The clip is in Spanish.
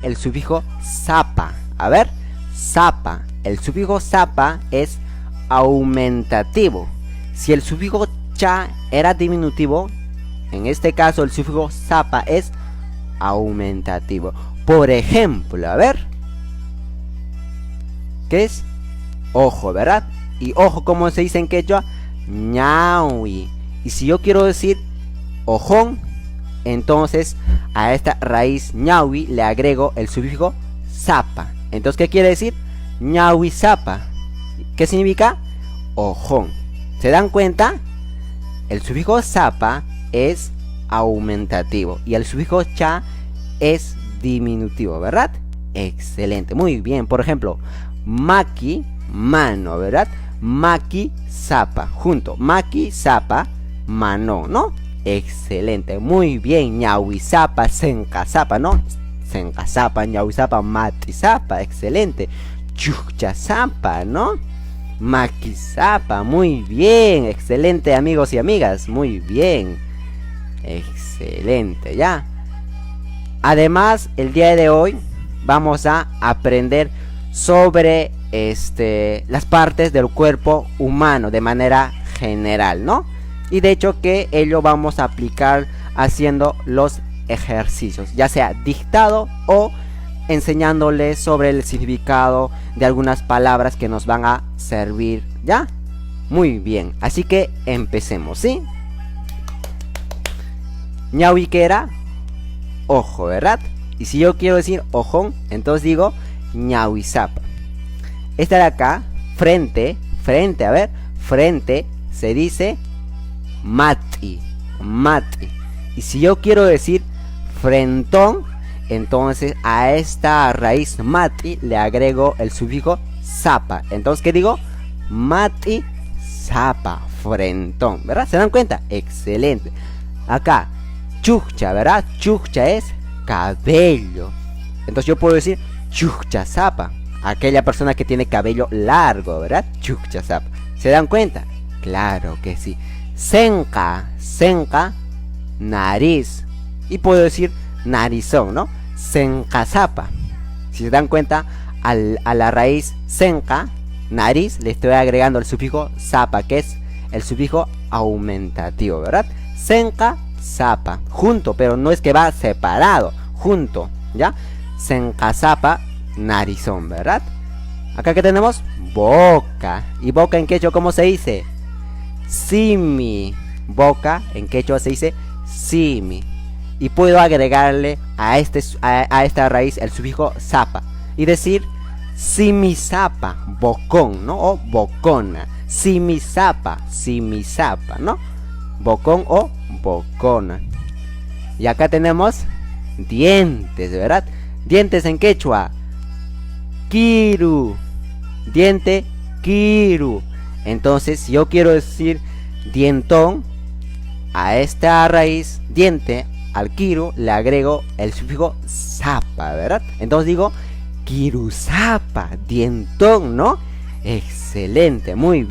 el sufijo sapa. A ver, sapa. El sufijo sapa es aumentativo. Si el sufijo cha era diminutivo, en este caso el sufijo sapa es aumentativo. Por ejemplo, a ver, ¿qué es? Ojo, ¿verdad? Y ojo, ¿cómo se dice en quechua? Ñaui. Y si yo quiero decir ojón, entonces a esta raíz ñaui le agrego el sufijo sapa. Entonces, ¿qué quiere decir? Ñaui sapa. ¿Qué significa? Ojón. ¿Se dan cuenta? El sufijo sapa es aumentativo y el sufijo cha es diminutivo, ¿verdad? Excelente, muy bien. Por ejemplo, maki, mano, ¿verdad? Maki, sapa, junto. Maki, sapa, mano, ¿no? Excelente, muy bien. Ñaui sapa, senka sapa, ¿no? Senka sapa, ñaui sapa, mati sapa, excelente. Chucha sapa, ¿no? Maki sapa, muy bien. Excelente, amigos y amigas, muy bien. Excelente, ya. Además, el día de hoy vamos a aprender sobre las partes del cuerpo humano de manera general, ¿no? Y de hecho que ello vamos a aplicar haciendo los ejercicios, ya sea dictado o enseñándoles sobre el significado de algunas palabras que nos van a servir, ¿ya? Muy bien, así que empecemos, ¿sí? Ñaui, ¿qué era? Ojo, ¿verdad? Y si yo quiero decir ojón, entonces digo ñaui sapa. Esta de acá, frente, a ver, frente, se dice mati, mati. Y si yo quiero decir frentón, entonces a esta raíz mati le agrego el sufijo sapa. Entonces, ¿qué digo? Mati sapa, frentón, ¿verdad? ¿Se dan cuenta? Excelente. Acá, chucha, ¿verdad? Chucha es cabello. Entonces yo puedo decir chucha sapa, aquella persona que tiene cabello largo, ¿verdad? Chucha sapa. ¿Se dan cuenta? Claro que sí. Senka, senka, nariz. Y puedo decir narizón, ¿no? Senka sapa. Si se dan cuenta, a la raíz senka, nariz, le estoy agregando el sufijo sapa, que es el sufijo aumentativo, ¿verdad? Senka sapa, junto, pero no es que va separado, junto, ¿ya? Senka sapa, narizón, ¿verdad? Acá que tenemos boca. ¿Y boca en quechua cómo se dice? Simi. Boca en quechua se dice simi. Y puedo agregarle a esta raíz el sufijo sapa y decir simisapa, bocón, ¿no? O bocona. Simisapa, ¿no? Bocón o bocona. Y acá tenemos dientes, ¿verdad? Dientes en quechua, kiru. Diente, kiru. Entonces, si yo quiero decir dientón, a esta raíz, diente, al kiru, le agrego el sufijo sapa, ¿verdad? Entonces digo kirusapa, dientón, ¿no? Excelente, muy bien.